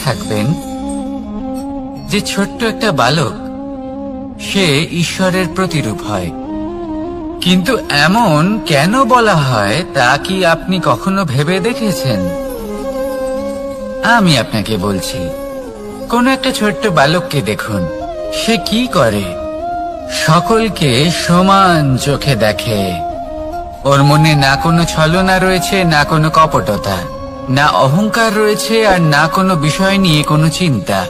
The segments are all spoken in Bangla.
থাকবেন যে ছোট্ট একটা বালক সে ঈশ্বরের প্রতিরূপ হয়। কিন্তু এমন কেন বলা হয় তা কি আপনি কখনো ভেবে দেখেছেন? আমি আপনাকে বলছি, কোন একটা ছোট্ট বালককে দেখুন, সে কি করে? সকলকে সমান চোখে দেখে। ওর মনে না কোনো ছলনা রয়েছে, না কোনো কপটতা, না অহংকার রয়েছে, আর না কোনো বিষয় নিয়ে কোনো চিন্তা।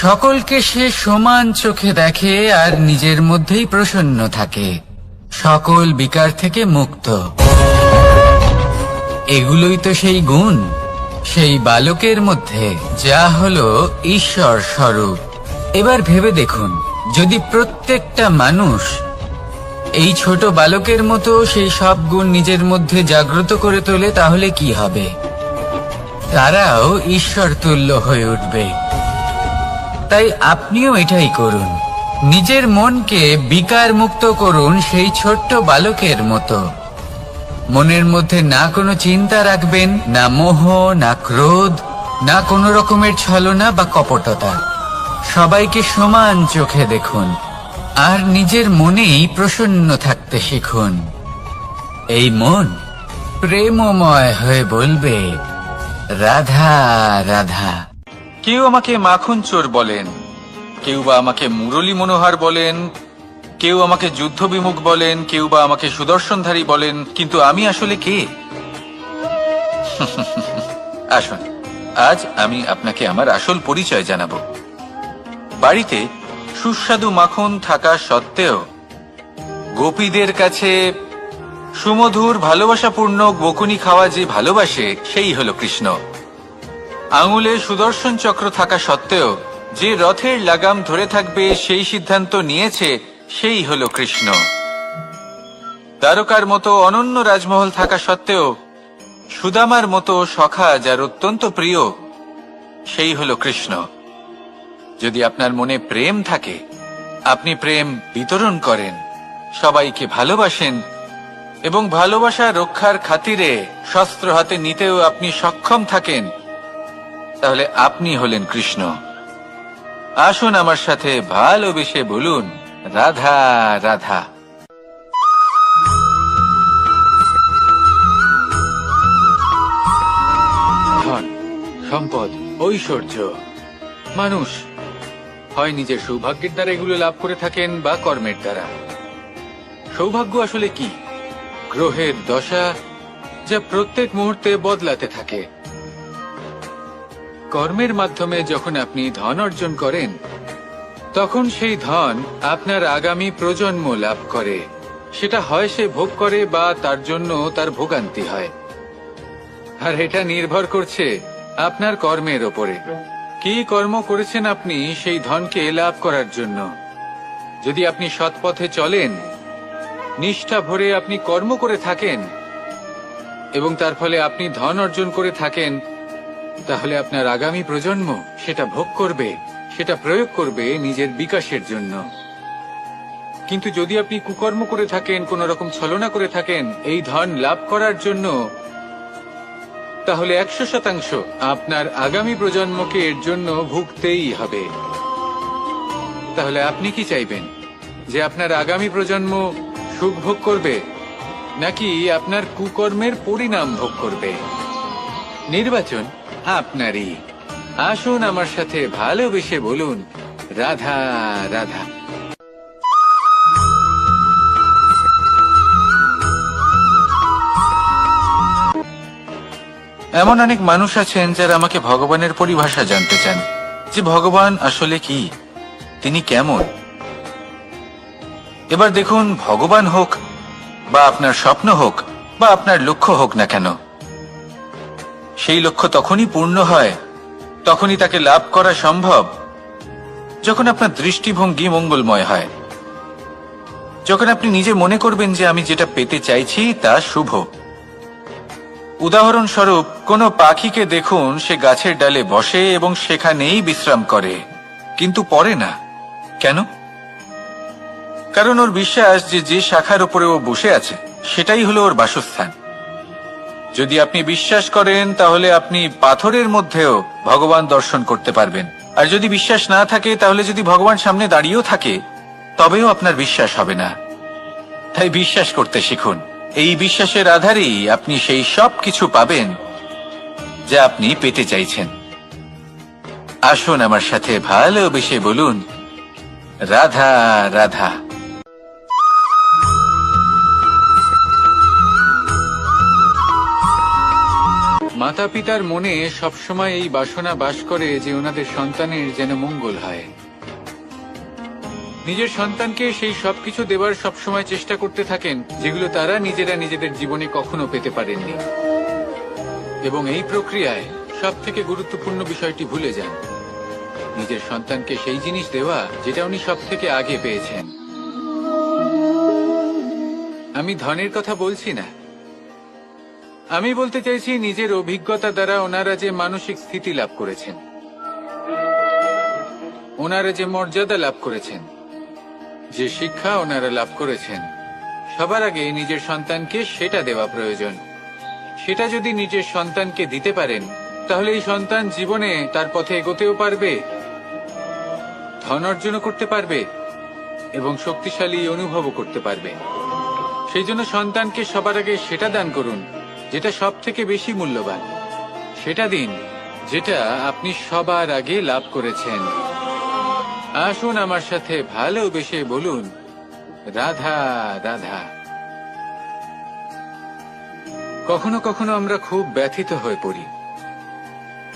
সকলকে সে সমান চোখে দেখে আর নিজের মধ্যেই প্রসন্ন থাকে, সকল বিকার থেকে মুক্ত। এগুলোই তো সেই গুণ সেই বালকের মধ্যে, যা হলো ঈশ্বর স্বরূপ। এবার ভেবে দেখুন, যদি প্রত্যেকটা মানুষ এই ছোট বালকের মতো সেই সব গুণ নিজের মধ্যে জাগ্রত করে তোলে, তাহলে কি হবে? তারাও ঈশ্বর তুল্য হয়ে উঠবে। তাই আপনিও এটাই করুন, নিজের মনকে বিকার মুক্ত করুন সেই ছোট্ট বালকের মতো। মনের মধ্যে না কোনো চিন্তা রাখবেন, না মোহ, না ক্রোধ, না কোনো রকমের ছলনা বা কপটতা। সবাইকে সমান চোখে দেখুন আর নিজের মনেই প্রসন্ন থাকতে শিখুন। এই মন প্রেমময় হয়ে বলবে, রাধা রাধা। কেউ আমাকে মাখন চোর বলেন, কেউ বা আমাকে মুরলী মনোহর বলেন, কেউ আমাকে যুদ্ধ বিমুখ বলেন, কেউ বা আমাকে সুদর্শনধারী বলেন, কিন্তু আমি আসলে কে? আসুন, আজ আমি আপনাকে আমার আসল পরিচয় জানাবো। বাড়িতে সুস্বাদু মাখন থাকা সত্ত্বেও গোপীদের কাছে সুমধুর ভালোবাসাপূর্ণ বকুনি খাওয়া যে ভালোবাসে, সেই হলো কৃষ্ণ। আঙুলে সুদর্শন চক্র থাকা সত্ত্বেও যে রথের লাগাম ধরে থাকবে সেই সিদ্ধান্ত নিয়েছে, সেই হলো কৃষ্ণ। দ্বারকার মতো অনন্য রাজমহল থাকা সত্ত্বেও সুদামার মতো সখা যার অত্যন্ত প্রিয়, সেই হলো কৃষ্ণ। যদি আপনার মনে প্রেম থাকে, আপনি প্রেম বিতরণ করেন, সবাইকে ভালোবাসেন এবং ভালোবাসা রক্ষার খাতিরে শস্ত্র হাতে নিতেও আপনি সক্ষম থাকেন, তাহলে আপনি হলেন কৃষ্ণ। আসুন আমার সাথে ভালোবেসে বলুন, রাধা রাধা। ধন, সম্পদ, ঐশ্বর্য মানুষ হয় নিজের সৌভাগ্যের দ্বারা এগুলো লাভ করে থাকেন বা কর্মের দ্বারা। সৌভাগ্য আসলে কি? গ্রহের দশা, যা প্রত্যেক মুহূর্তে বদলাতে থাকে। কর্মের মাধ্যমে যখন আপনি ধন অর্জন করেন, তখন সেই ধন আপনার আগামী প্রজন্ম লাভ করে। সেটা হয় সে ভোগ করে বা তার জন্য তার ভোগান্তি হয়। আর এটা নির্ভর করছে আপনার কর্মের ওপরে। কি কর্ম করেছেন আপনি সেই ধনকে লাভ করার জন্য? যদি আপনি সৎ পথে চলেন, নিষ্ঠা ভরে আপনি কর্ম করে থাকেন এবং তার ফলে আপনি ধন অর্জন করে থাকেন, তাহলে আপনার আগামী প্রজন্ম সেটা ভোগ করবে, সেটা প্রয়োগ করবে নিজের বিকাশের জন্য। কিন্তু যদি আপনি কুকর্ম করে থাকেন, কোন রকম ছলনা করে থাকেন এই ধন লাভ করার জন্য, তাহলে 100% আপনার আগামী প্রজন্মকে এর জন্য ভুগতেই হবে। তাহলে আপনি কি চাইবেন? যে আপনার আগামী প্রজন্ম সুখ ভোগ করবে, নাকি আপনার কুকর্মের পরিণাম ভোগ করবে? নির্বাচন আপনারই। আসুন আমার সাথে ভালোবেসে বলুন, রাধা রাধা। এমন অনেক মানুষ আছেন যারা আমাকে ভগবানের পরিভাষা জানতে চান, যে ভগবান আসলে কি, তিনি কেমন। এবার দেখুন, ভগবান হোক বা আপনার স্বপ্ন হোক বা আপনার লক্ষ্য হোক না কেন, সেই লক্ষ্য তখনই পূর্ণ হয়, তখনই তাকে লাভ করা সম্ভব, যখন আপনার দৃষ্টিভঙ্গি মঙ্গলময় হয়। যখন আপনি নিজে মনে করবেন যে আমি যেটা পেতে চাইছি তা শুভ। উদাহরণস্বরূপ, কোনো পাখিকে দেখুন, সে গাছের ডালে বসে এবং সেখানেই বিশ্রাম করে, কিন্তু পড়ে না। কেন? কারণ ওর বিশ্বাস যে যে শাখার উপরে ও বসে আছে সেটাই হলো ওর বাসস্থান। যদি আপনি বিশ্বাস করেন তাহলে আপনি পাথরের মধ্যেও ভগবান দর্শন করতে পারবেন। আর যদি বিশ্বাস না থাকে তাহলে যদি ভগবান সামনে দাঁড়িয়েও থাকে তবেও আপনার বিশ্বাস হবে না। তাই বিশ্বাস করতে শিখুন। এই বিশ্বাসের আধারেই আপনি সেই সব কিছু পাবেন যা আপনি পেতে চাইছেন। আসুন আমার সাথে ভালোবেসে বলুন, রাধা রাধা। মাতা পিতার মনে সবসময় এই বাসনা বাস করে যে ওনাদের সন্তানের যেন মঙ্গল হয়। নিজের সন্তানকে সেই সবকিছু দেবার সবসময় চেষ্টা করতে থাকেন যেগুলো তারা নিজেরা নিজেদের জীবনে কখনো পেতে পারেননি। এবং এই প্রক্রিয়ায় সব থেকে গুরুত্বপূর্ণ বিষয়টি ভুলে যান, নিজের সন্তানকে সেই জিনিস দেওয়া যেটা উনি সব থেকে আগে পেয়েছেন। আমি ধনের কথা বলছি না, আমি বলতে চাইছি নিজের অভিজ্ঞতা দ্বারা ওনারা যে মানসিক স্থিতি লাভ করেছেন, ওনারা যে মর্যাদা লাভ করেছেন, যে শিক্ষা ওনারা লাভ করেছেন, সবার আগে নিজের সন্তানকে সেটা দেওয়া প্রয়োজন। সেটা যদি নিজের সন্তানকে দিতে পারেন তাহলে এই সন্তান জীবনে তার পথে এগোতেও পারবে, ধন অর্জনও করতে পারবে এবং শক্তিশালী অনুভবও করতে পারবে। সেই জন্য সন্তানকে সবার আগে সেটা দান করুন যেটা সব থেকে বেশি মূল্যবান। সেটা দিন যেটা আপনি সবার আগে লাভ করেছেন। আসুন আমার সাথে ভালোবেসে বলুন, রাধা রাধা। কখনো কখনো আমরা খুব ব্যথিত হয়ে পড়ি।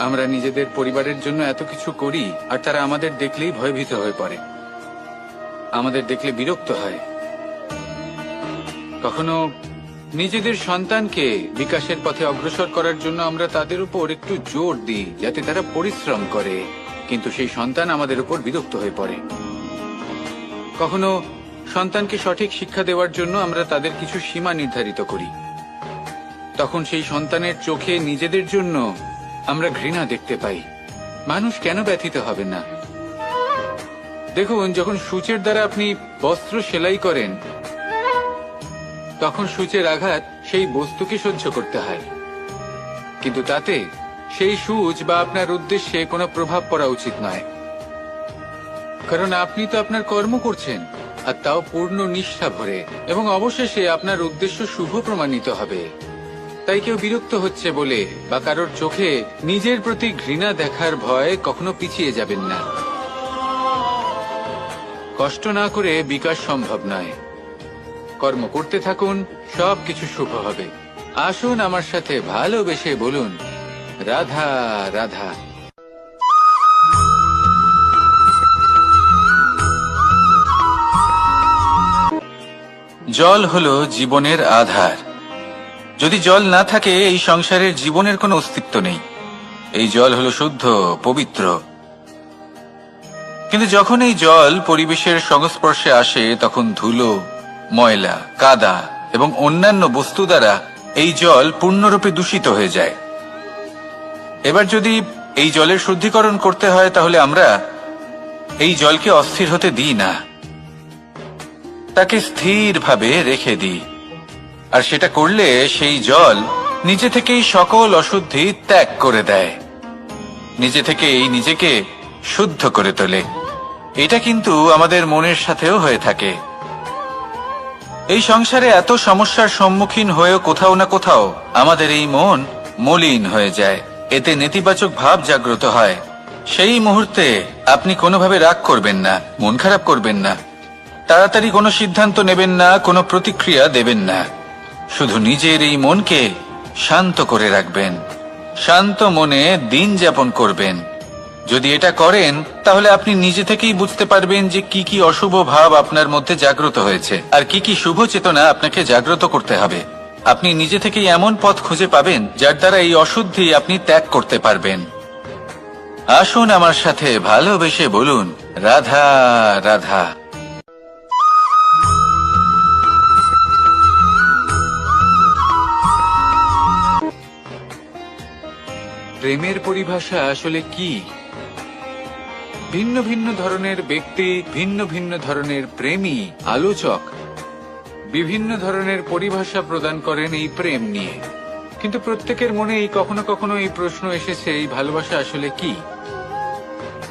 আমরা নিজেদের পরিবারের জন্য এত কিছু করি আর তারা আমাদের দেখলেই ভয়ভীত হয়ে পড়ে, আমাদের দেখলে বিরক্ত হয়। কখনো নিজেদের সন্তানকে বিকাশের পথে অগ্রসর করার জন্য আমরা তাদের উপর একটু জোর দিই যাতে তারা পরিশ্রম করে, কিন্তু সেই সন্তান আমাদের উপর বিরক্ত হয়ে পড়ে। কখনো সন্তানকে সঠিক শিক্ষা দেওয়ার জন্য আমরা তাদের কিছু সীমা নির্ধারিত করি, তখন সেই সন্তানের চোখে নিজেদের জন্য আমরা ঘৃণা দেখতে পাই। মানুষ কেন ব্যথিত হবে না? দেখুন, যখন সূচের দ্বারা আপনি বস্ত্র সেলাই করেন তখন সূচের আঘাত সেই বস্তুকে সহ্য করতে হয়, কিন্তু তাতে সেই সূচ বা আপনার উদ্দেশ্যে কোনো প্রভাব পড়া উচিত নয়, কারণ আপনি তো আপনার কর্ম করছেন আর তাও পূর্ণ নিষ্ঠা ভরে, এবং অবশেষে আপনার উদ্দেশ্য শুভ প্রমাণিত হবে। তাই কেউ বিরক্ত হচ্ছে বলে বা কারোর চোখে নিজের প্রতি ঘৃণা দেখার ভয় কখনো পিছিয়ে যাবেন না। কষ্ট না করে বিকাশ সম্ভব নয়। কর্ম করতে থাকুন, সবকিছু শুভ হবে। আসুন আমার সাথে ভালোবেসে বলুন, রাধা রাধা। জল হলো জীবনের আধার। যদি জল না থাকে এই সংসারের জীবনের কোনো অস্তিত্ব নেই। এই জল হলো শুদ্ধ, পবিত্র। কিন্তু যখন এই জল পরিবেশের সংস্পর্শে আসে তখন ধুলো, ময়লা, কাদা এবং অন্যান্য বস্তু দ্বারা এই জল পূর্ণরূপে দূষিত হয়ে যায়। এবার যদি এই জলের শুদ্ধিকরণ করতে হয় তাহলে আমরা এই জলকে অস্থির হতে দিই না, তাকে স্থিরভাবে রেখে দিই। আর সেটা করলে সেই জল নিজে থেকেই সকল অশুদ্ধি ত্যাগ করে দেয়, নিজে থেকেই নিজেকে শুদ্ধ করে তোলে। এটা কিন্তু আমাদের মনের সাথেও হয়ে থাকে। এই সংসারে এত সমস্যার সম্মুখীন হয়েও কোথাও না কোথাও আমাদের এই মন মলিন হয়ে যায়, এতে নেতিবাচক ভাব জাগ্রত হয়। সেই মুহূর্তে আপনি কোনোভাবে রাগ করবেন না, মন খারাপ করবেন না, তাড়াতাড়ি কোনো সিদ্ধান্ত নেবেন না, কোনো প্রতিক্রিয়া দেবেন না। শুধু নিজের এই মনকে শান্ত করে রাখবেন, শান্ত মনে দিন যাপন করবেন। যদি এটা করেন তাহলে আপনি নিজে থেকেই বুঝতে পারবেন যে কি কি অশুভ ভাব আপনার মধ্যে জাগ্রত হয়েছে আর কি কি শুভ চেতনা আপনাকে জাগ্রত করতে হবে। আপনি নিজে থেকেই এমন পথ খুঁজে পাবেন যার দ্বারা এই অশুদ্ধি আপনি ত্যাগ করতে পারবেন। আসুন আমার সাথে ভালোবেসে বলুন, রাধা রাধা। প্রেমের পরিভাষা আসলে কি? ভিন্ন ভিন্ন ধরনের ব্যক্তি, ভিন্ন ভিন্ন ধরনের প্রেমী, আলোচক বিভিন্ন ধরনের পরিভাষা প্রদান করেন এই প্রেম নিয়ে। কিন্তু প্রত্যেকের মনেই কখনো কখনো এই প্রশ্ন এসেছে, এই ভালোবাসা আসলে কি?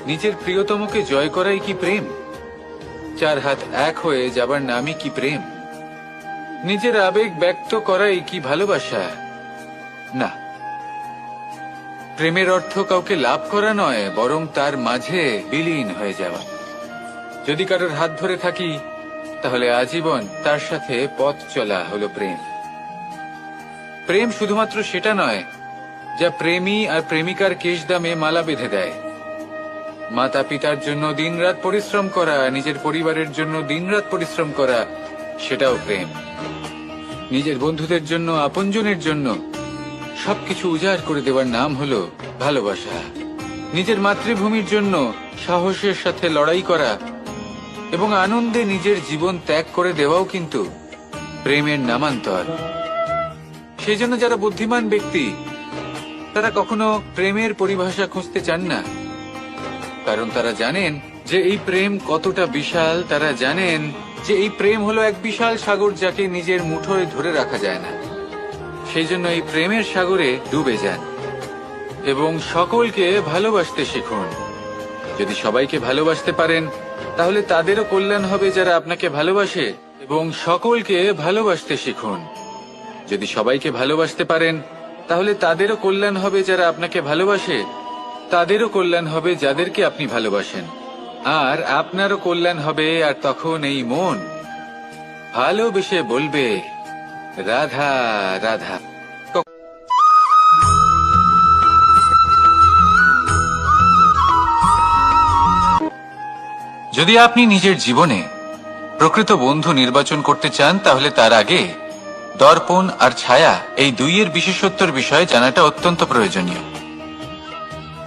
নিজের প্রিয়তমকে জয় করাই কি প্রেম? চার হাত এক হয়ে যাবার নামই কি প্রেম? নিজের আবেগ ব্যক্ত করাই কি ভালোবাসা? না, প্রেমের অর্থ কাউকে লাভ করা নয়, বরং তার মাঝে বিলীন হয়ে যাওয়া। যদি কারোর হাত ধরে থাকি, তাহলে আজীবন তার সাথে পথ চলা হলো প্রেম। প্রেম শুধুমাত্র সেটা নয় যা প্রেমী আর প্রেমিকার কেশদামে মালা বেঁধে দেয়। মাতা পিতার জন্য দিনরাত পরিশ্রম করা, নিজের পরিবারের জন্য দিনরাত পরিশ্রম করা, সেটাও প্রেম। নিজের বন্ধুদের জন্য, আপনজনের জন্য সবকিছু উজাড় করে দেওয়ার নাম হলো ভালোবাসা। নিজের মাতৃভূমির জন্য সাহসের সাথে লড়াই করা এবং আনন্দে নিজের জীবন ত্যাগ করে দেওয়াও কিন্তু প্রেমের নামান্তর। সেই জন্য যারা বুদ্ধিমান ব্যক্তি, তারা কখনো প্রেমের পরিভাষা খুঁজতে চান না, কারণ তারা জানেন যে এই প্রেম কতটা বিশাল। তারা জানেন যে এই প্রেম হলো এক বিশাল সাগর, যাকে নিজের মুঠোয় ধরে রাখা যায় না। সেই জন্য এই প্রেমের সাগরে ডুবে যান এবং সকলকে ভালোবাসতে শিখুন। যদি সবাইকে ভালোবাসতে পারেন, তাহলে তাদেরও কল্যাণ হবে যারা আপনাকে ভালোবাসে, এবং সকলকে ভালোবাসতে শিখুন। যদি সবাইকে ভালোবাসতে পারেন, তাহলে তাদেরও কল্যাণ হবে যারা আপনাকে ভালোবাসে, তাদেরও কল্যাণ হবে যাদেরকে আপনি ভালোবাসেন, আর আপনারও কল্যাণ হবে। আর তখন এই মন ভালোবেসে বলবে, রাধা রাধা। যদি আপনি নিজের জীবনে প্রকৃত বন্ধু নির্বাচন করতে চান, তাহলে তার আগে দর্পণ আর ছায়া, এই দুইয়ের বিশেষত্বর বিষয়ে জানাটা অত্যন্ত প্রয়োজনীয়।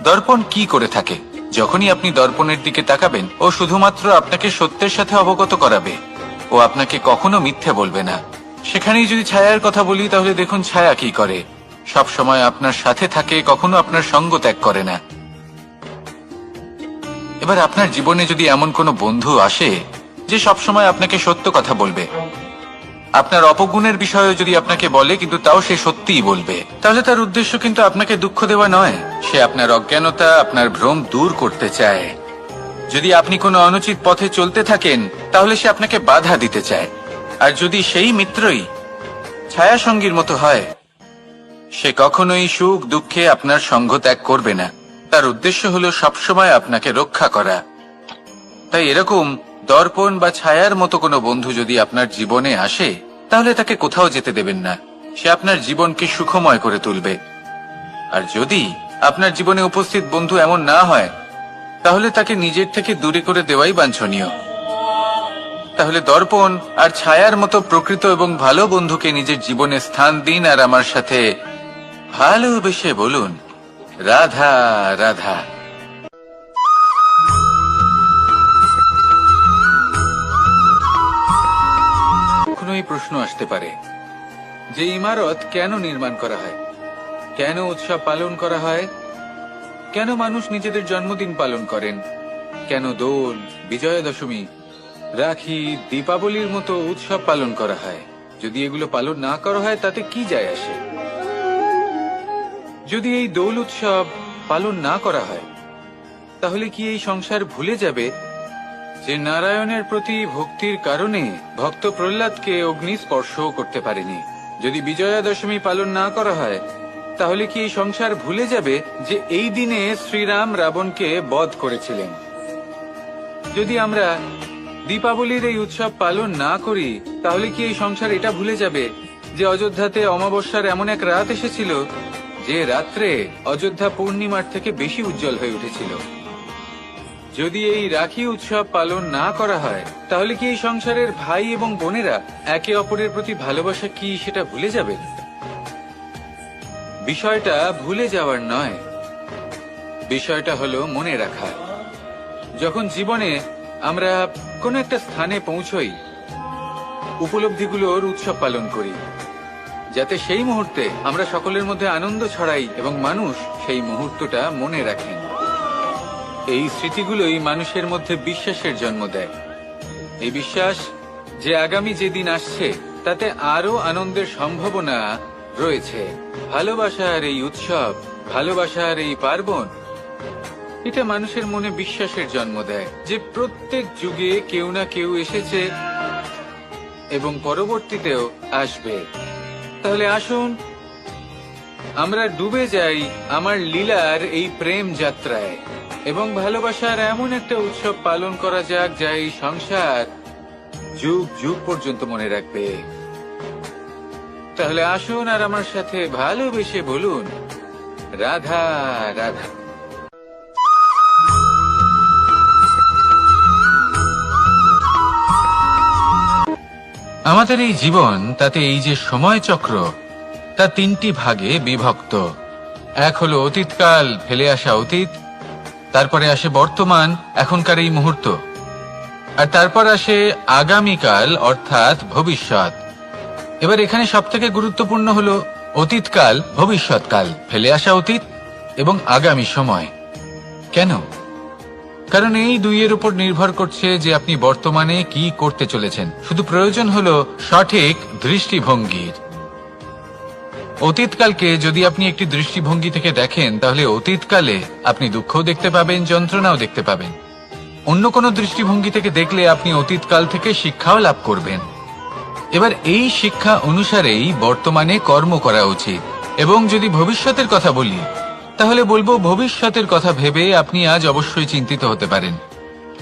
দর্পণ কি করে থাকে? যখনই আপনি দর্পণের দিকে তাকাবেন, ও শুধুমাত্র আপনাকে সত্যের সাথে অবগত করাবে, ও আপনাকে কখনো মিথ্যে বলবে না। সেখানেই যদি ছায়ার কথা বলি, তাহলে দেখুন ছায়া কি করে। সব সময় আপনার সাথে থাকে, কখনো আপনার সঙ্গ ত্যাগ করে না। এবার আপনার জীবনে যদি এমন কোনো বন্ধু আসে যে সবসময় আপনাকে সত্য কথা বলবে, আপনার অপগুণের বিষয়ে যদি আপনাকে বলে কিন্তু তাও সে সত্যিই বলবে, তাহলে তার উদ্দেশ্য কিন্তু আপনাকে দুঃখ দেওয়া নয়। সে আপনার অজ্ঞানতা, আপনার ভ্রম দূর করতে চায়। যদি আপনি কোনো অনুচিত পথে চলতে থাকেন, তাহলে সে আপনাকে বাধা দিতে চায়। আর যদি সেই মিত্রই ছায়া সঙ্গীর মতো হয়, সে কখনোই সুখ দুঃখে আপনার সঙ্গ ত্যাগ করবে না। তার উদ্দেশ্য হলো সবসময় আপনাকে রক্ষা করা। তাই এরকম দর্পণ বা ছায়ার মতো কোনো বন্ধু যদি আপনার জীবনে আসে, তাহলে তাকে কোথাও যেতে দেবেন না। সে আপনার জীবনকে সুখময় করে তুলবে। আর যদি আপনার জীবনে উপস্থিত বন্ধু এমন না হয়, তাহলে তাকে নিজের থেকে দূরে করে দেওয়াই বাঞ্ছনীয়। তাহলে দর্পণ আর ছায়ার মতো প্রকৃত এবং ভালো বন্ধুকে নিজের জীবনে স্থান দিন, আর আমার সাথে ভালোবেসে বলুন, রাধা রাধা। কখনো এই প্রশ্ন আসতে পারে যে ইমারত কেন নির্মাণ করা হয়, কেন উৎসব পালন করা হয়, কেন মানুষ নিজেদের জন্মদিন পালন করেন, কেন দোল, বিজয়া দশমী, রাখি, দীপাবলির মতো উৎসব পালন করা হয়। যদি এগুলো পালন না করা হয়, তাতে কি যায় আসে? যদি এই দোল উৎসব পালন না করা হয়, তাহলে কি এই সংসার ভুলে যাবে যে নারায়ণের প্রতি ভক্তির কারণে ভক্ত প্রহ্লাদকে অগ্নি স্পর্শও করতে পারেনি? যদি বিজয়া দশমী পালন না করা হয়, তাহলে কি এই সংসার ভুলে যাবে যে এই দিনে শ্রীরাম রাবণকে বধ করেছিলেন? যদি আমরা দীপাবলির এই উৎসব পালন না করি, তাহলে কি এই সংসার এটা ভুলে যাবে যে অযোধ্যাতে অমাবস্যার এমন এক রাত এসেছিল যে রাত্রে অযোধ্যা পূর্ণিমার থেকে বেশি উজ্জ্বল হয়ে উঠেছিল? যদি এই রাখি উৎসব পালন না করা হয়, তাহলে কি এই সংসারের ভাই এবং বোনেরা একে অপরের প্রতি ভালোবাসা কি সেটা ভুলে যাবে? বিষয়টা ভুলে যাওয়ার নয়, বিষয়টা হলো মনে রাখা। যখন জীবনে আমরা কোনো একটা স্থানে পৌঁছই, উপলব্ধিগুলোর উৎসব পালন করি, যাতে সেই মুহূর্তে আমরা সকলের মধ্যে আনন্দ ছড়াই এবং মানুষ সেই মুহূর্তটা মনে রাখেন। এই স্মৃতিগুলোই মানুষের মধ্যে বিশ্বাসের জন্ম দেয়। এই বিশ্বাস যে আগামী যে দিন আসছে, তাতে আরো আনন্দের সম্ভাবনা রয়েছে। ভালোবাসার এই উৎসব, ভালোবাসার এই পার্বণ, এটা মানুষের মনে বিশ্বাসের জন্ম দেয় যে প্রত্যেক যুগে কেউ না কেউ এসেছে এবং পরবর্তীতেও আসবে। তাহলে আসুন আমরা ডুবে যাই আমার লীলার এই প্রেম যাত্রায় এবং ভালোবাসার এমন একটা উৎসব পালন করা যাক যা এই সংসার যুগ যুগ পর্যন্ত মনে রাখবে। তাহলে আসুন আর আমার সাথে ভালোবেসে বলুন, রাধা রাধা। আমাদের এই জীবন, তাতে এই যে সময় চক্র, তা তিনটি ভাগে বিভক্ত। এক হলো অতীতকাল, ফেলে আসা অতীত, তারপরে আসে বর্তমান, এখনকার এই মুহূর্ত, আর তারপর আসে আগামীকাল অর্থাৎ ভবিষ্যৎ। এবার এখানে সবথেকে গুরুত্বপূর্ণ হলো অতীতকাল, ভবিষ্যৎকাল, ফেলে আসা অতীত এবং আগামী সময়। কেন? কারণ এই দুইয়ের উপর নির্ভর করছে যে আপনি বর্তমানে কি করতে চলেছেন। শুধু প্রয়োজন হলো সঠিক দৃষ্টিভঙ্গির। অতীতকালকে যদি আপনি একটি দৃষ্টিভঙ্গি থেকে দেখেন, তাহলে অতীতকালে আপনি দুঃখও দেখতে পাবেন, যন্ত্রণাও দেখতে পাবেন। অন্য কোনো দৃষ্টিভঙ্গি থেকে দেখলে আপনি অতীতকাল থেকে শিক্ষাও লাভ করবেন। এবার এই শিক্ষা অনুসারেই বর্তমানে কর্ম করা উচিত। এবং যদি ভবিষ্যতের কথা বলি, তাহলে বলবো ভবিষ্যতের কথা ভেবে আপনি আজ অবশ্যই চিন্তিত হতে পারেন।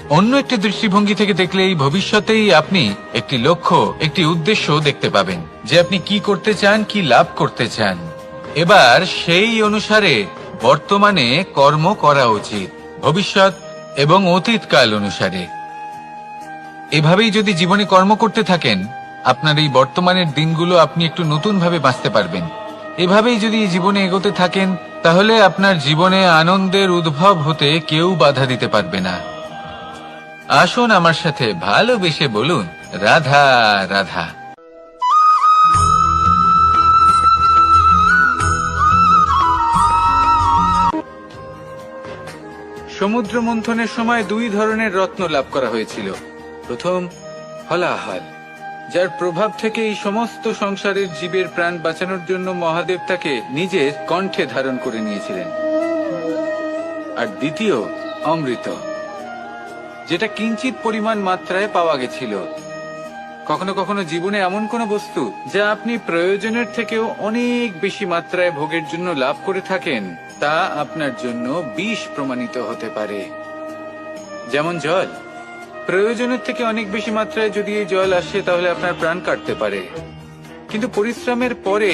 অন্য একটি দৃষ্টিভঙ্গি থেকে দেখলে এই ভবিষ্যতেই আপনি একটি লক্ষ্য, একটি উদ্দেশ্য দেখতে পাবেন যে আপনি কি করতে চান, কি লাভ করতে চান। এবার সেই অনুসারে বর্তমানে কর্ম করা উচিত, ভবিষ্যৎ এবং অতীতকাল অনুসারে। এভাবেই যদি জীবনে কর্ম করতে থাকেন, আপনার এই বর্তমানের দিনগুলো আপনি একটু নতুন ভাবে বাঁচতে পারবেন। এভাবেই যদি জীবনে এগোতে থাকেন, তাহলে আপনার জীবনে আনন্দের উদ্ভব হতে কেউ বাধা দিতে পারবে না। আসুন আমার সাথে ভালোবেসে বলুন, রাধা রাধা। সমুদ্র মন্থনের সময় দুই ধরনের রত্ন লাভ করা হয়েছিল। প্রথম হলাহল, যার প্রভাব থেকে এই সমস্ত সংসারের জীবের প্রাণ বাঁচানোর জন্য মহাদেব তাকে নিজের কণ্ঠে ধারণ করে নিয়েছিলেন। আর দ্বিতীয় অমৃত, যেটা কিঞ্চিত পরিমাণ মাত্রায় পাওয়া গেছিল। কখনো কখনো জীবনে এমন কোনো বস্তু যা আপনি প্রয়োজনের থেকেও অনেক বেশি মাত্রায় ভোগের জন্য লাভ করে থাকেন, তা আপনার জন্য বিষ প্রমাণিত হতে পারে। যেমন জল, প্রয়োজনের থেকে অনেক বেশি মাত্রায় যদি এই জল আসে, তাহলে আপনার প্রাণ কাটতে পারে। কিন্তু পরিশ্রমের পরে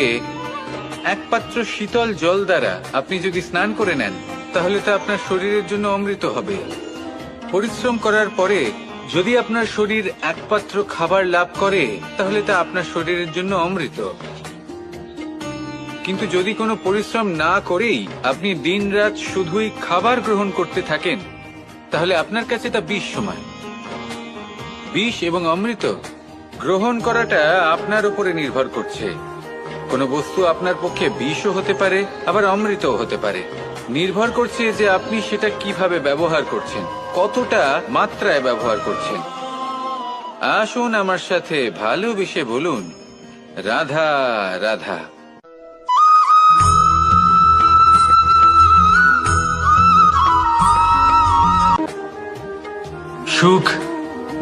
এক পাত্র শীতল জল দ্বারা আপনি যদি স্নান করে নেন, তাহলে তা আপনার শরীরের জন্য অমৃত হবে। পরিশ্রম করার পরে যদি আপনার শরীর এক পাত্র খাবার লাভ করে, তাহলে তা আপনার শরীরের জন্য অমৃত। কিন্তু যদি কোনো পরিশ্রম না করেই আপনি দিনরাত শুধুই খাবার গ্রহণ করতে থাকেন, তাহলে আপনার কাছে তা বিষ সমান। বিষ এবং অমৃত গ্রহণ করাটা আপনার উপরে নির্ভর করছে। কোনো বস্তু আপনার পক্ষে বিষও হতে পারে, আবার অমৃতও হতে পারে। নির্ভর করছে যে আপনি সেটা কিভাবে ব্যবহার করছেন, কতটা মাত্রায় ব্যবহার করছেন। আসুন আমার সাথে ভালোবেসে বলুন, রাধা রাধা। সুখ,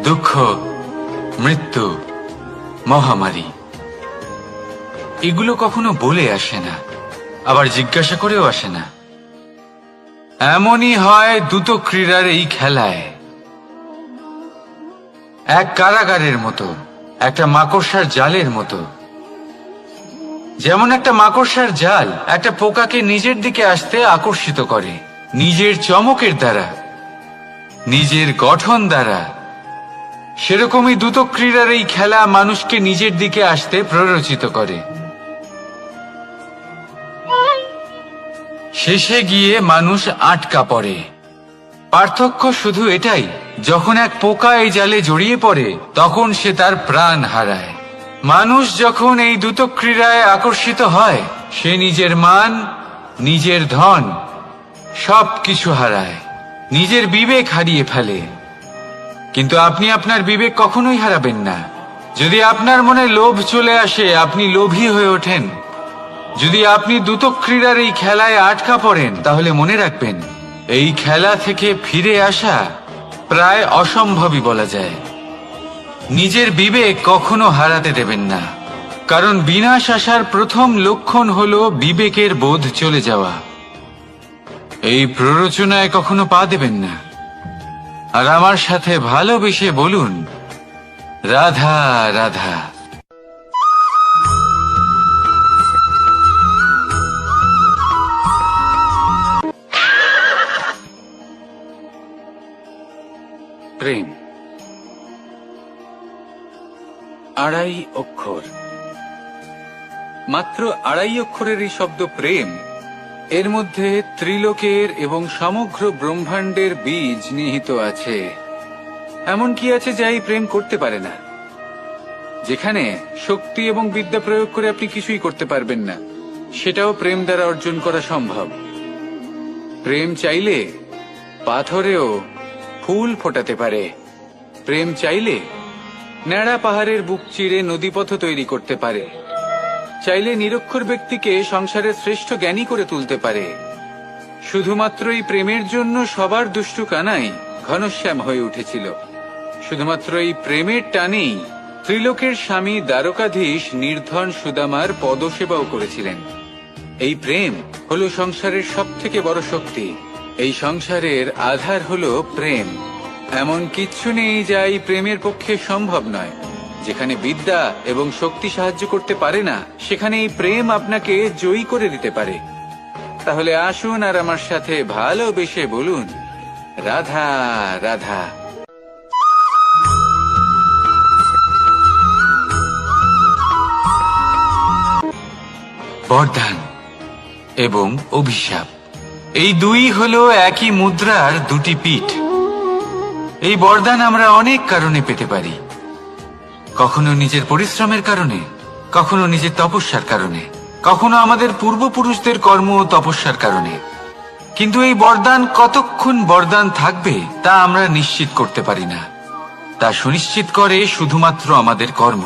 দুঃখ, মৃত্যু, মহামারী, এগুলো কখনো বলে আসে না, আবার জিজ্ঞাসা করেও আসে না। এমনই হয় দ্রুত ক্রীড়ার এই খেলায়। এক কারাগারের মতো, একটা মাকড়সার জালের মতো। যেমন একটা মাকড়সার জাল একটা পোকাকে নিজের দিকে আসতে আকর্ষিত করে, নিজের চমকের দ্বারা, নিজের গঠন দ্বারা। সেরকমই দ্রুত ক্রীড়ার এই খেলা মানুষকে নিজের দিকে আসতে প্ররোচিত করে। শেষে গিয়ে মানুষ আটকা পড়ে। পার্থক্য শুধু এটাই, যখন এক পোকা এই জালে জড়িয়ে পড়ে, তখন সে তার প্রাণ হারায়। মানুষ যখন এই দ্রুত ক্রীড়ায় আকর্ষিত হয়, সে নিজের মান, নিজের ধন সবকিছু হারায়, নিজের বিবেক হারিয়ে ফেলে। কিন্তু আপনি আপনার বিবেক কখনোই হারাবেন না। যদি আপনার মনে লোভ চলে আসে, আপনি লোভী হয়ে ওঠেন, যদি আপনি দ্রুত ক্রীড়ার এই খেলায় আটকা পড়েন তাহলে মনে রাখবেন এই খেলা থেকে ফিরে আসা প্রায় অসম্ভবই বলা যায়। নিজের বিবেক কখনো হারাতে দেবেন না, কারণ বিনাশ আসার প্রথম লক্ষণ হলো বিবেকের বোধ চলে যাওয়া। এই প্ররোচনায় কখনো পা দেবেন না। আর আমার সাথে ভালোবেসে বলুন, রাধা রাধা। প্রেম 2.5 অক্ষর, মাত্র 2.5 অক্ষরের এই শব্দ প্রেম, এর মধ্যে ত্রিলোকের এবং সমগ্র ব্রহ্মাণ্ডের বীজ নিহিত আছে। এমন কি আছে যা এই প্রেম করতে পারে না? যেখানে শক্তি এবং বিদ্যা প্রয়োগ করে আপনি কিছুই করতে পারবেন না, সেটাও প্রেম দ্বারা অর্জন করা সম্ভব। প্রেম চাইলে পাথরেও ফুল ফোটাতে পারে। প্রেম চাইলে ন্যাড়া পাহাড়ের বুক চিরে নদীপথ তৈরি করতে পারে। চাইলে নিরক্ষর ব্যক্তিকে সংসারের শ্রেষ্ঠ জ্ঞানী করে তুলতে পারে। শুধুমাত্র এই প্রেমের জন্য সবার দুষ্টু কানাই ঘনশ্যাম হয়ে উঠেছিল। শুধুমাত্র এই প্রেমের টানেই ত্রিলোকের স্বামী দ্বারকাধীশ নির্ধন সুদামার পদসেবাও করেছিলেন। এই প্রেম হলো সংসারের সবথেকে বড় শক্তি। এই সংসারের আধার হলো প্রেম। এমন কিচ্ছু নেই যা এই প্রেমের পক্ষে সম্ভব নয়। যেখানে বিদ্যা এবং শক্তি সাহায্য করতে পারে না, সেখানে এই প্রেম আপনাকে জয়ী করে দিতে পারে। তাহলে আসুন আর আমার সাথে ভালোবেসে বলুন, রাধা রাধা। বরদান এবং অভিশাপ, এই দুই হলো একই মুদ্রার দুটি পিঠ। এই বরদান আমরা অনেক কারণে পেতে পারি। কখনো নিজের পরিশ্রমের কারণে, কখনো নিজের তপস্যার কারণে, কখনো আমাদের পূর্বপুরুষদের কর্ম ও তপস্যার কারণে। কিন্তু এই বরদান কতক্ষণ বরদান থাকবে তা আমরা নিশ্চিত করতে পারি না। তা সুনিশ্চিত করে শুধুমাত্র আমাদের কর্ম।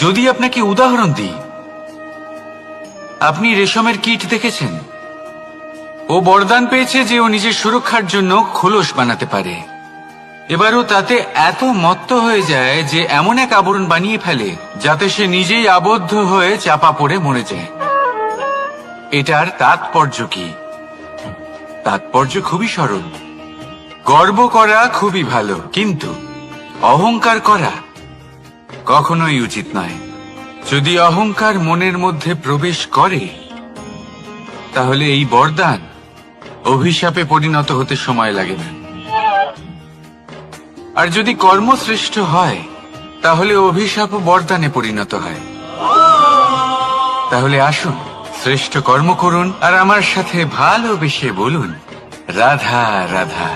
যদি আপনাকে উদাহরণ দিই, আপনি রেশমের কীট দেখেছেন? ও বরদান পেয়েছে যে ও নিজের সুরক্ষার জন্য খোলস বানাতে পারে। এবারও তাতে এত মত্ত হয়ে যায় যে এমন এক আবরণ বানিয়ে ফেলে যাতে সে নিজেই আবদ্ধ হয়ে চাপা পড়ে মরে যায়। এটার তাৎপর্য কি? তাৎপর্য খুবই সরল। গর্ব করা খুবই ভালো, কিন্তু অহংকার করা কখনোই উচিত নয়। যদি অহংকার মনের মধ্যে প্রবেশ করে, তাহলে এই বরদান অভিশাপে পরিণত হতে সময় লাগে না। আর যদি কর্মশ্রেষ্ঠ হয়, তাহলে অভিশাপ ও বরদানে পরিণত হয়। তাহলে আসুন শ্রেষ্ঠ কর্ম করুন আর আমার সাথে ভালোবেসে বলুন, রাধা রাধা।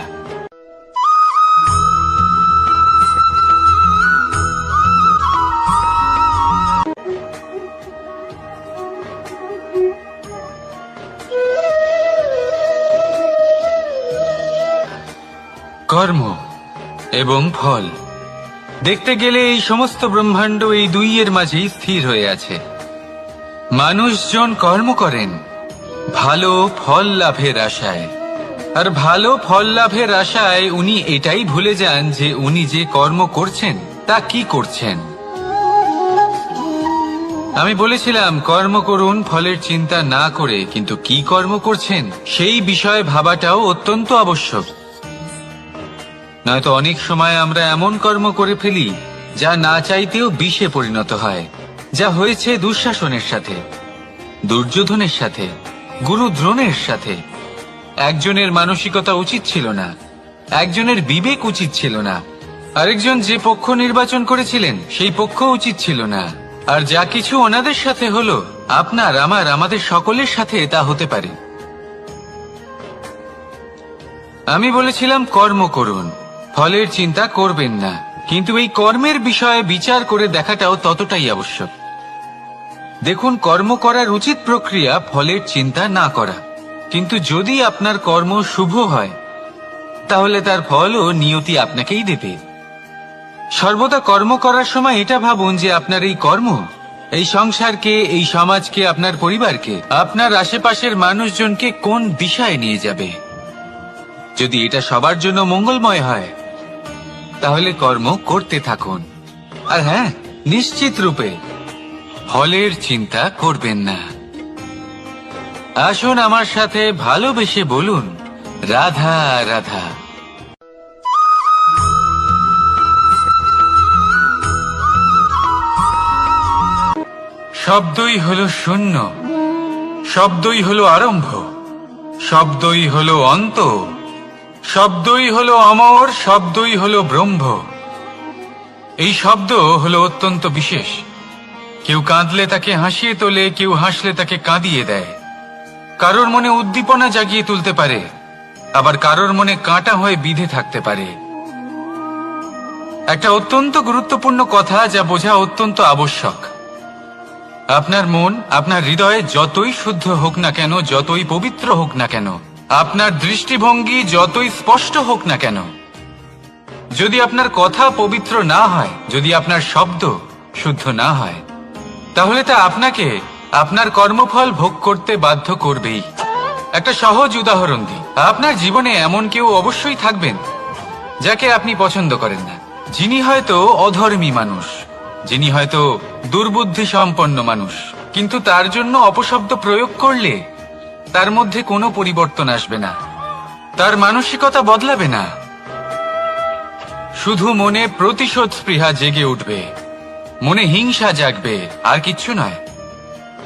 কর্ম এবং ফল, দেখতে গেলে এই সমস্ত ব্রহ্মাণ্ড এই দুইয়ের মাঝেই স্থির হয়ে আছে। মানুষজন কর্ম করেন ভালো ফল লাভের আশায়, আর ভালো ফল লাভের আশায় উনি এটাই ভুলে যান যে উনি যে কর্ম করছেন তা কি করছেন। আমি বলেছিলাম কর্ম করুন ফলের চিন্তা না করে, কিন্তু কি কর্ম করছেন সেই বিষয়ে ভাবাটাও অত্যন্ত আবশ্যক। নয়তো অনেক সময় আমরা এমন কর্ম করে ফেলি যা না চাইতেও বিষে পরিণত হয়। যা হয়েছে দুঃশাসনের সাথে, দুর্যোধনের সাথে, গুরু দ্রোণের সাথে। একজনের মানসিকতা উচিত ছিল না, একজনের বিবেক উচিত ছিল না, আরেকজন যে পক্ষ নির্বাচন করেছিলেন সেই পক্ষ উচিত ছিল না। আর যা কিছু ওনাদের সাথে হলো, আপনার আমার আমাদের সকলের সাথে তা হতে পারে। আমি বলেছিলাম কর্ম করুন, ফলের চিন্তা করবেন না, কিন্তু এই কর্মের বিষয়ে বিচার করে দেখাটাও ততটাই আবশ্যক। দেখুন, কর্ম করার উচিত প্রক্রিয়া ফলের চিন্তা না করা, কিন্তু যদি আপনার কর্ম শুভ হয় তাহলে তার ফলও নিয়তি আপনাকেই দেবে। সর্বদা কর্ম করার সময় এটা ভাবুন যে আপনার এই কর্ম এই সংসারকে, এই সমাজকে, আপনার পরিবারকে, আপনার আশেপাশের মানুষজনকে কোন দিশায় নিয়ে যাবে। যদি এটা সবার জন্য মঙ্গলময় হয় তাহলে কর্ম করতে থাকুন। আর হ্যাঁ, নিশ্চিত রূপে ফলের চিন্তা করবেন না। আসুন আমার সাথে ভালোবেসে বলুন, রাধা রাধা। শব্দই হলো শূন্য, শব্দই হলো আরম্ভ, শব্দই হলো অন্ত, শব্দই হলো অমর, শব্দই হলো ব্রহ্ম। এই শব্দ হলো অত্যন্ত বিশেষ। কেউ কাঁদলে তাকে হাসিয়ে তোলে, কেউ হাসলে তাকে কাঁদিয়ে দেয়। কারোর মনে উদ্দীপনা জাগিয়ে তুলতে পারে, আবার কারোর মনে কাঁটা হয়ে বিঁধে থাকতে পারে। একটা অত্যন্ত গুরুত্বপূর্ণ কথা যা বোঝা অত্যন্ত আবশ্যক। আপনার মন, আপনার হৃদয়ে যতই শুদ্ধ হোক না কেন, যতই পবিত্র হোক না কেন, আপনার দৃষ্টিভঙ্গি যতই স্পষ্ট হোক না কেন, যদি আপনার কথা পবিত্র না হয়, যদি আপনার শব্দ শুদ্ধ না হয়, তাহলে তা আপনাকে আপনার কর্মফল ভোগ করতে বাধ্য করবেই। একটা সহজ উদাহরণ দিই। আপনার জীবনে এমন কেউ অবশ্যই থাকবেন যাকে আপনি পছন্দ করেন না, যিনি হয়তো অধর্মী মানুষ, যিনি হয়তো দুর্বুদ্ধি সম্পন্ন মানুষ, কিন্তু তার জন্য অপশব্দ প্রয়োগ করলে তার মধ্যে কোনো পরিবর্তন আসবে না, তার মানসিকতা বদলাবে না, শুধু মনে প্রতিশোধ স্পৃহা জেগে উঠবে, মনে হিংসা জাগবে, আর কিচ্ছু নয়।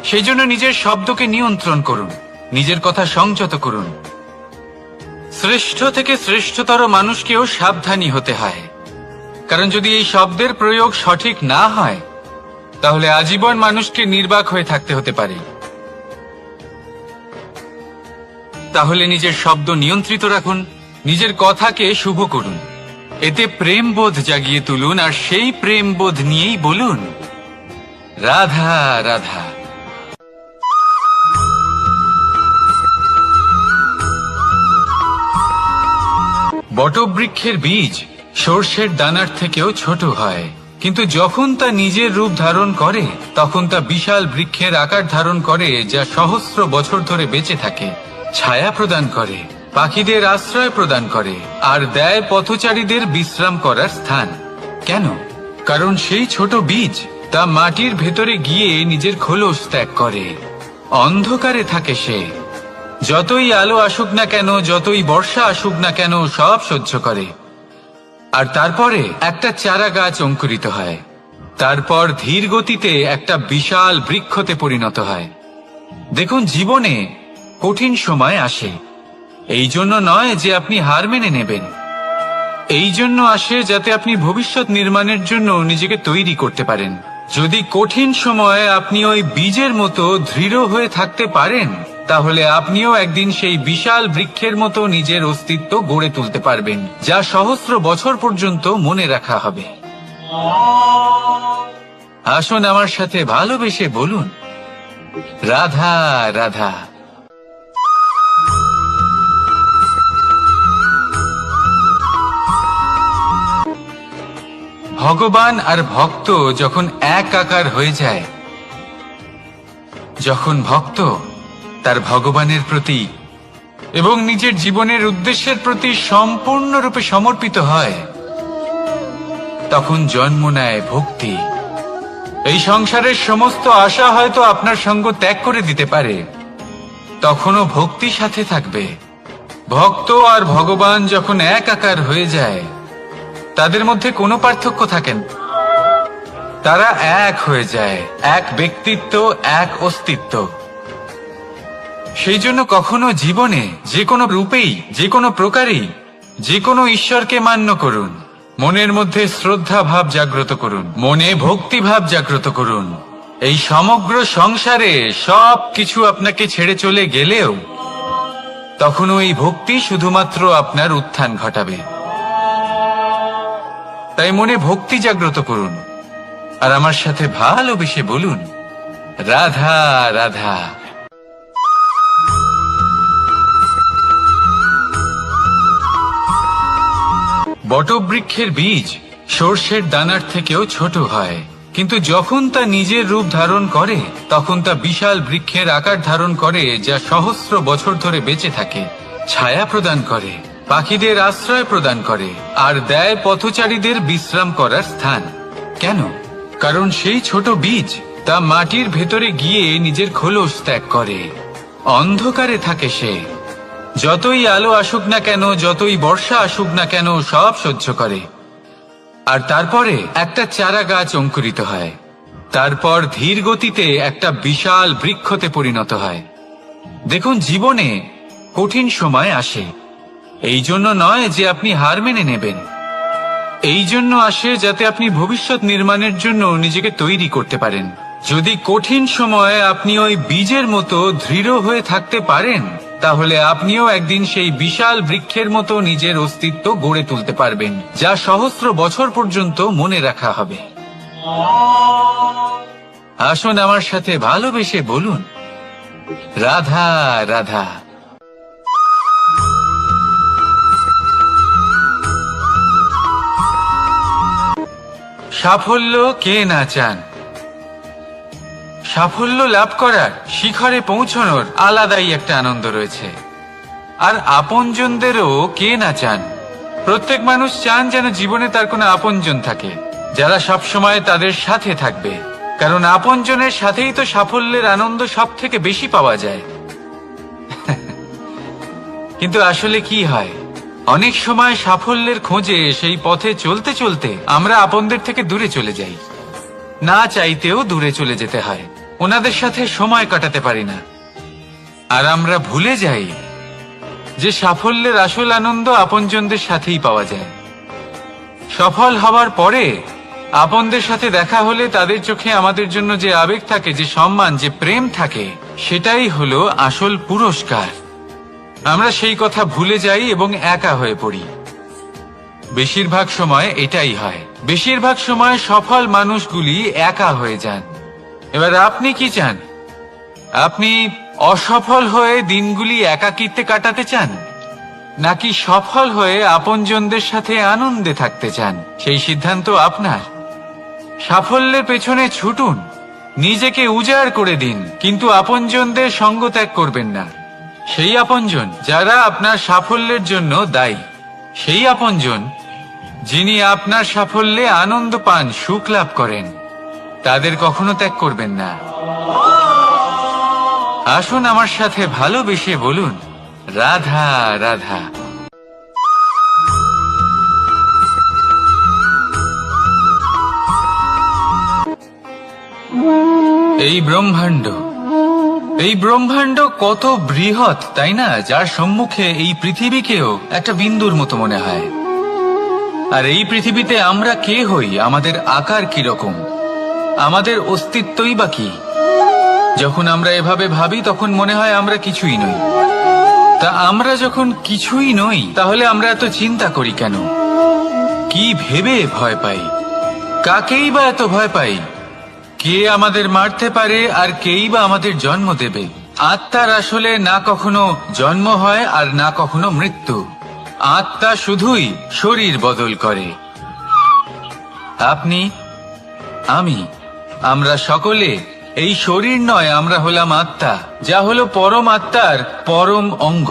সেই জন্য নিজের শব্দকে নিয়ন্ত্রণ করুন, নিজের কথা সংযত করুন। শ্রেষ্ঠ থেকে শ্রেষ্ঠতর মানুষকেও সাবধানী হতে হয়, কারণ যদি এই শব্দের প্রয়োগ সঠিক না হয় তাহলে আজীবন মানুষকে নির্বাক হয়ে থাকতে হতে পারে। তাহলে নিজের শব্দ নিয়ন্ত্রিত রাখুন, নিজের কথাকে শুভ করুন, এতে প্রেমবোধ জাগিয়ে তুলুন, আর সেই প্রেমবোধ নিয়েই বলুন, রাধা রাধা। বটবৃক্ষের বীজ সর্ষের দানার থেকেও ছোট হয়, কিন্তু যখন তা নিজের রূপ ধারণ করে তখন তা বিশাল বৃক্ষের আকার ধারণ করে, যা সহস্র বছর ধরে বেঁচে থাকে, ছায়া প্রদান করে, পাখিদের আশ্রয় প্রদান করে, আর দেয় পথচারীদের বিশ্রাম করার স্থান। কেন? কারণ সেই ছোট বীজ তা মাটির ভেতরে গিয়ে নিজের খোলস ত্যাগ করে। অন্ধকারে থাকে সে, যতই আলো আসুক না কেন, যতই বর্ষা আসুক না কেন, সব সহ্য করে। আর তারপরে একটা চারা গাছ অঙ্কুরিত হয়, তারপর ধীর গতিতে একটা বিশাল বৃক্ষতে পরিণত হয়। দেখুন, জীবনে কঠিন সময় আসে, এই জন্য নয় যে আপনি হার মেনে নেবেন, এই জন্য আসে যাতে আপনি ভবিষ্যৎ নির্মাণের জন্য নিজেকে তৈরি করতে পারেন। যদি কঠিন সময়ে আপনি ওই বীজের মতো দৃঢ় হয়ে থাকতে পারেন, তাহলে আপনিও একদিন সেই বিশাল বৃক্ষের মতো নিজের অস্তিত্ব গড়ে তুলতে পারবেন, যা সহস্র বছর পর্যন্ত মনে রাখা হবে। আসুন আমার সাথে ভালোবেসে বলুন, রাধা রাধা। ভগবান আর ভক্ত যখন এক আকার হয়ে যায়, যখন ভক্ত তার ভগবানের প্রতি এবং নিজের জীবনের উদ্দেশ্যের প্রতি সম্পূর্ণরূপে সমর্পিত হয়, তখন জন্ম নেয় ভক্তি। এই সংসারের সমস্ত আশা হয়তো আপনার সঙ্গ ত্যাগ করে দিতে পারে, তখনও ভক্তি সাথে থাকবে। ভক্ত আর ভগবান যখন এক আকার হয়ে যায়, তাদের মধ্যে কোনো পার্থক্য থাকে না, তারা এক হয়ে যায়, এক ব্যক্তিত্ব, এক অস্তিত্ব। সেই জন্য কখনো জীবনে যে কোনো রূপেই, যে কোনো প্রকারেই, যে কোনো ঈশ্বরকে মান্য করুন, মনের মধ্যে শ্রদ্ধা ভাব জাগ্রত করুন, মনে ভক্তি ভাব জাগ্রত করুন। এই সমগ্র সংসারে সব কিছু আপনাকে ছেড়ে চলে গেলেও তখনও এই ভক্তি শুধুমাত্র আপনার উত্থান ঘটাবে। তাই মনে ভক্তি জাগ্রত করুন, আর আমার সাথে ভালোবেসে বলুন, রাধা রাধা। বটবৃক্ষের বীজ সর্ষের দানার থেকেও ছোট হয়, কিন্তু যখন তা নিজের রূপ ধারণ করে তখন তা বিশাল বৃক্ষের আকার ধারণ করে, যা সহস্র বছর ধরে বেঁচে থাকে, ছায়া প্রদান করে, পাখিদের আশ্রয় প্রদান করে আর দেয় পথচারীদের বিশ্রাম করার স্থান। কেন? কারণ সেই ছোট বীজ তা মাটির ভেতরে গিয়ে নিজের খোলস ত্যাগ করে। অন্ধকারে থাকে সে, যতই আলো আসুক না কেন, যতই বর্ষা আসুক না কেন, সব সহ্য করে। আর তারপরে একটা চারা গাছ অঙ্কুরিত হয়, তারপর ধীর গতিতে একটা বিশাল বৃক্ষতে পরিণত হয়। দেখুন, জীবনে কঠিন সময় আসে, এই জন্য নয় যে আপনি হার মেনে নেবেন, এই জন্য আসে যাতে আপনি ভবিষ্যৎ নির্মাণের জন্য নিজেকে তৈরি করতে পারেন। যদি কঠিন সময়ে আপনি ওই বীজের মতো দৃঢ় হয়ে থাকতে পারেন, তাহলে আপনিও একদিন সেই বিশাল বৃক্ষের মতো নিজের অস্তিত্ব গড়ে তুলতে পারবেন, যা সহস্র বছর পর্যন্ত মনে রাখা হবে। আসুন আমার সাথে ভালোবেসে বলুন, রাধা রাধা। সাফল্য কে না চান? সাফল্য লাভ করার, শিখরে পৌঁছানোর আলাদাই একটা আনন্দ রয়েছে। আর আপনজনদেরও কে না চান? প্রত্যেক মানুষ চান যেন জীবনে তার কোনো আপনজন থাকে, যারা সবসময় তাদের সাথে থাকবে, কারণ আপনজনের সাথেই তো সাফল্যের আনন্দ সব থেকে বেশি পাওয়া যায়। কিন্তু আসলে কি হয়, অনেক সময় সাফল্যের খোঁজে সেই পথে চলতে চলতে আমরা আপনদের থেকে দূরে চলে যাই, না চাইতেও দূরে চলে যেতে হয়, ওনাদের সাথে সময় কাটাতে পারি না। আর আমরা ভুলে যাই যে সাফল্যের আসল আনন্দ আপনজনদের সাথেই পাওয়া যায়। সফল হওয়ার পরে আপনদের সাথে দেখা হলে তাদের চোখে আমাদের জন্য যে আবেগ থাকে, যে সম্মান, যে প্রেম থাকে, সেটাই হলো আসল পুরস্কার। আমরা সেই কথা ভুলে যাই এবং একা হয়ে পড়ি। বেশিরভাগ সময় এটাই হয়, বেশিরভাগ সময় সফল মানুষগুলি একা হয়ে যান। এবার আপনি কি চান? আপনি অসফল হয়ে দিনগুলি একাকিত্বে কাটাতে চান, নাকি সফল হয়ে আপনজনদের সাথে আনন্দে থাকতে চান? সেই সিদ্ধান্ত আপনার। সাফল্যের পেছনে ছুটুন, নিজেকে উজাড় করে দিন, কিন্তু আপনজনদের সঙ্গ ত্যাগ করবেন না। সেই আপনজন যারা আপনার সাফল্যের জন্য দায়ী, সেই আপনজন যিনি আপনার সাফল্যে আনন্দ পান, সুখ লাভ করেন, তাদের কখনো ত্যাগ করবেন না। আসুন আমার সাথে ভালোবেসে বলুন, রাধা রাধা। এই ব্রহ্মাণ্ড কত বৃহৎ, তাই না? যার সম্মুখে এই পৃথিবীকেও একটা বিন্দুর মতো মনে হয়। আর এই পৃথিবীতে আমরা কে হই, আমাদের আকার কিরকম, আমাদের অস্তিত্বই বা কি? যখন আমরা এভাবে ভাবি তখন মনে হয় আমরা কিছুই নই। তা আমরা যখন কিছুই নই, তাহলে আমরা এত চিন্তা করি কেন? কি ভেবে ভয় পাই? কাকেই বা এত ভয় পাই? কে আমাদের মারতে পারে আর কেই বা আমাদের জন্ম দেবে? আত্মার আসলে না কখনো জন্ম হয় আর না কখনো মৃত্যু। আত্মা শুধুই শরীর বদল করে। আপনি, আমি, আমরা সকলে এই শরীর নয়, আমরা হলাম আত্মা, যা হলো পরম আত্মার পরম অঙ্গ।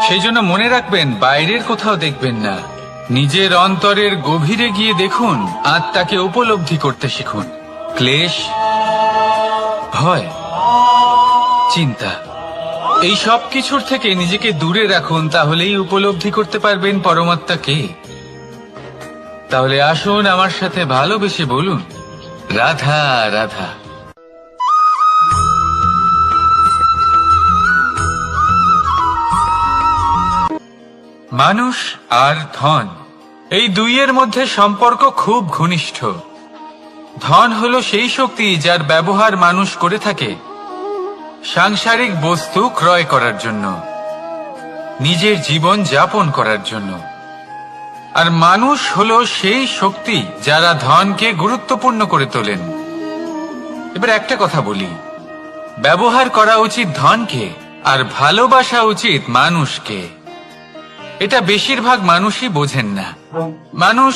সেই জন্য মনে রাখবেন, বাইরের কোথাও দেখবেন না, নিজের অন্তরের গভীরে গিয়ে দেখুন, আত্মাকে উপলব্ধি করতে শিখুন। ক্লেশ, ভয়, চিন্তা, এই সব কিছুর থেকে নিজেকে দূরে রাখুন, তাহলেই উপলব্ধি করতে পারবেন পরমাত্মাকে। তাহলে আসুন আমার সাথে ভালোবেসে বলুন, রাধা রাধা। মানুষ আর ধন, এই দুইয়ের মধ্যে সম্পর্ক খুব ঘনিষ্ঠ। ধন হলো সেই শক্তি যার ব্যবহার মানুষ করে থাকে সাংসারিক বস্তু ক্রয় করার জন্য, নিজের জীবন যাপন করার জন্য। আর মানুষ হলো সেই শক্তি যারা ধনকে গুরুত্বপূর্ণ করে তোলেন। এবার একটা কথা বলি, ব্যবহার করা উচিত ধনকে আর ভালোবাসা উচিত মানুষকে। এটা বেশিরভাগ মানুষই বোঝেন না। মানুষ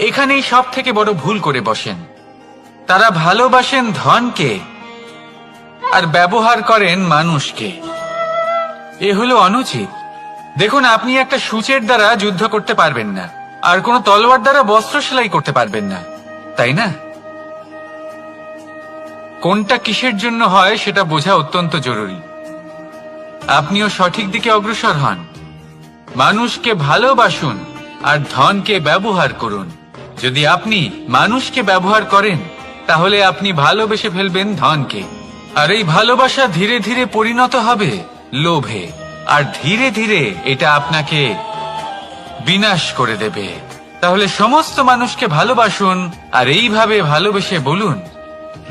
এখানেই সব থেকে বড় ভুল করে বসেন। তারা ভালোবাসেন ধনকে আর ব্যবহার করেন মানুষকে। এ হলো অনুচিত। দেখুন, আপনি একটা সূচের দ্বারা যুদ্ধ করতে পারবেন না, আর কোনো তলোয়ার দ্বারা বস্ত্র সেলাই করতে পারবেন না, তাই না? কোনটা কিসের জন্য হয় সেটা বোঝা অত্যন্ত জরুরি। আপনিও সঠিক দিকে অগ্রসর হন। মানুষকে ভালোবাসুন আর ধনকে ব্যবহার করুন। যদি আপনি মানুষকে ব্যবহার করেন, তাহলে আপনি ভালোবেসে ফেলবেন ধনকে, আর এই ভালোবাসা ধীরে ধীরে পরিণত হবে লোভে, আর ধীরে ধীরে এটা আপনাকে বিনাশ করে দেবে। তাহলে সমস্ত মানুষকে ভালোবাসুন আর এইভাবে ভালোবেসে বলুন,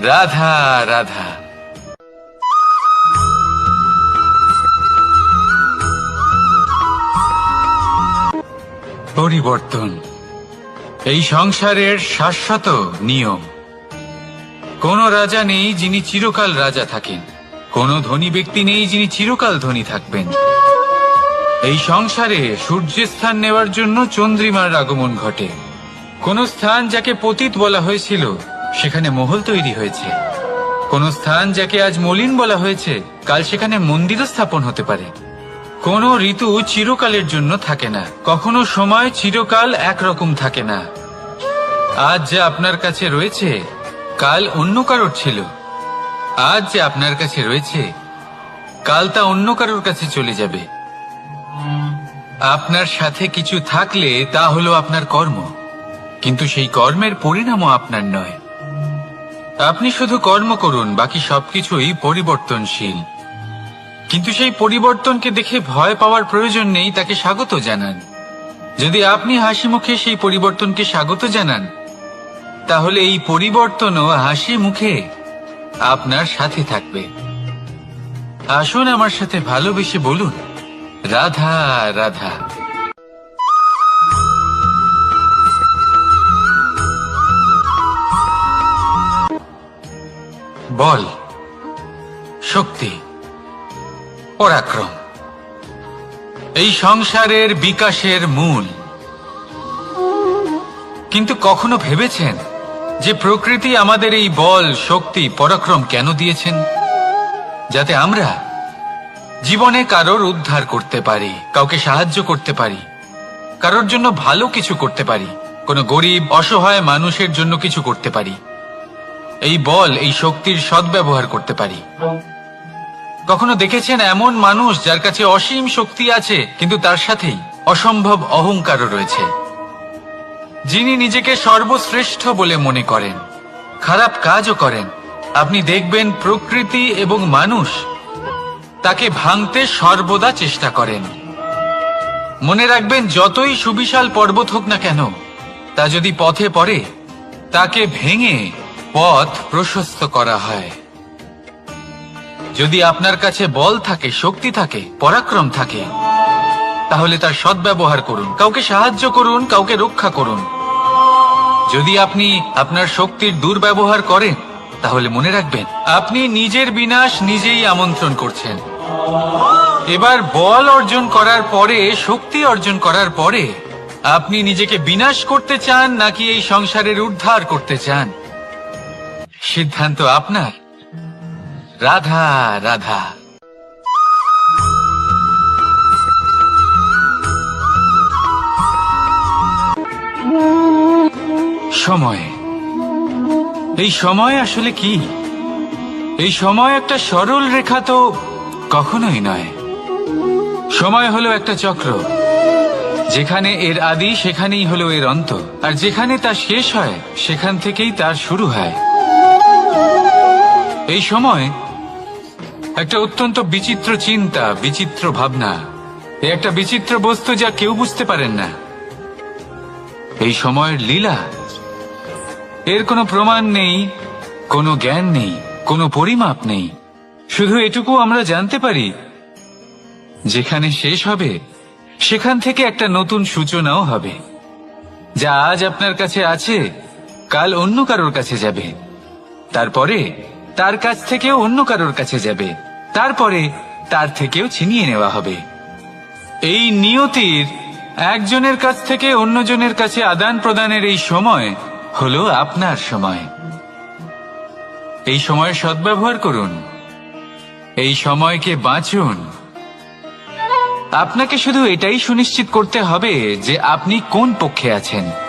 রাধা রাধা। পরিবর্তন এই সংসারের শাশ্বত নিয়ম। কোন রাজা নেই যিনি চিরকাল রাজা থাকেন, কোন ধনী ব্যক্তি নেই যিনি চিরকাল ধনী থাকবেন। এই সংসারে সূর্যের স্থান নেওয়ার জন্য চন্দ্রিমার আগমন ঘটে। কোন স্থান যাকে পতিত বলা হয়েছিল সেখানে মহল তৈরি হয়েছে। কোন স্থান যাকে আজ মলিন বলা হয়েছে কাল সেখানে মন্দিরও স্থাপন হতে পারে। কোন ঋতু চিরকালের জন্য থাকে না, কখনো সময় চিরকাল একরকম থাকে না। আজ যা আপনার কাছে রয়েছে কাল অন্য কারোর ছিল। আজ যে আপনার কাছে রয়েছে কাল তা অন্য কারোর কাছে চলে যাবে। আপনার সাথে কিছু থাকলে তা হলো আপনার কর্ম, কিন্তু সেই কর্মের পরিণামও আপনার নয়। আপনি শুধু কর্ম করুন, বাকি সবকিছুই পরিবর্তনশীল। কিন্তু সেই পরিবর্তনকে দেখে ভয় পাওয়ার প্রয়োজন নেই, তাকে স্বাগত জানান। যদি আপনি হাসি মুখে সেই পরিবর্তনকে স্বাগত জানান, তাহলে এই পরিবর্তনও হাসি মুখে আপনার সাথে থাকবে। আসুন আমার সাথে ভালোবেসে বলুন, রাধা রাধা। বল, শক্তি, পরাক্রম এই সংসারের বিকাশের মূল। কিন্তু কখনো ভেবেছেন যে প্রকৃতি আমাদের এই বল, শক্তি, পরাক্রম কেন দিয়েছেন? যাতে আমরা জীবনে কারোর উদ্ধার করতে পারি, কাউকে সাহায্য করতে পারি, কারোর জন্য ভালো কিছু করতে পারি, কোনো গরিব অসহায় মানুষের জন্য কিছু করতে পারি। এই বল, এই শক্তির সদ্ব্যবহার করতে পারি। কখনো দেখেছেন এমন মানুষ যার কাছে অসীম শক্তি আছে, কিন্তু তার সাথেই অসম্ভব অহংকারও রয়েছে, যিনি নিজেকে সর্বশ্রেষ্ঠ বলে মনে করেন, খারাপ কাজও করেন। আপনি দেখবেন প্রকৃতি এবং মানুষ তাকে ভাঙতে সর্বদা চেষ্টা করেন। মনে রাখবেন, যতই সুবিশাল পর্বত হোক না কেন, তা যদি পথে পড়ে তাকে ভেঙে পথ প্রশস্ত করা হয়। যদি আপনার কাছে বল থাকে, শক্তি থাকে, পরাক্রম থাকে, তাহলে তার সদ্ব্যবহার করুন, কাউকে সাহায্য করুন, কাউকে রক্ষা করুন। যদি আপনি আপনার শক্তির দুর্ব্যবহার করেন, তাহলে মনে রাখবেন আপনি নিজের বিনাশ নিজেই আমন্ত্রণ করছেন। এবার বল অর্জন করার পরে, শক্তি অর্জন করার পরে আপনি নিজেকে বিনাশ করতে চান নাকি এই সংসারের উদ্ধার করতে চান? সিদ্ধান্ত আপনার। রাধা রাধা। সময়, এই সময় আসলে কি? এই সময় একটা সরল রেখা তো কখনোই নয়। সময় হলো একটা চক্র, যেখানে এর আদি সেখানেই হলো এর অন্ত, আর যেখানে তা শেষ হয় সেখান থেকেই তার শুরু হয়। এই সময় একটা অত্যন্ত বিচিত্র চিন্তা, বিচিত্র ভাবনা, একটা বিচিত্র বস্তু যা কেউ বুঝতে পারেন না। এই সময়ের লীলা, এর কোনো প্রমাণ নেই, কোনো জ্ঞান নেই, কোনো পরিমাপ নেই। শুধু এটুকু আমরা জানতে পারি, যেখানে শেষ হবে সেখান থেকে একটা নতুন সূচনাও হবে। যা আজ আপনার কাছে আছে কাল অন্য কারোর কাছে যাবে, তারপরে তার কাছ থেকেও অন্য কারোর কাছে যাবে, তারপরে তার থেকেও ছিনিয়ে নেওয়া হবে। এই নিয়তির একজনের কাছ থেকে অন্যজনের কাছে আদান প্রদানের এই সময় হলো আপনার সময়। এই সময়ের সদ্ব্যবহার করুন, এই সময়কে বাঁচুন। আপনাকে শুধু এটাই সুনিশ্চিত করতে হবে যে আপনি কোন পক্ষে আছেন।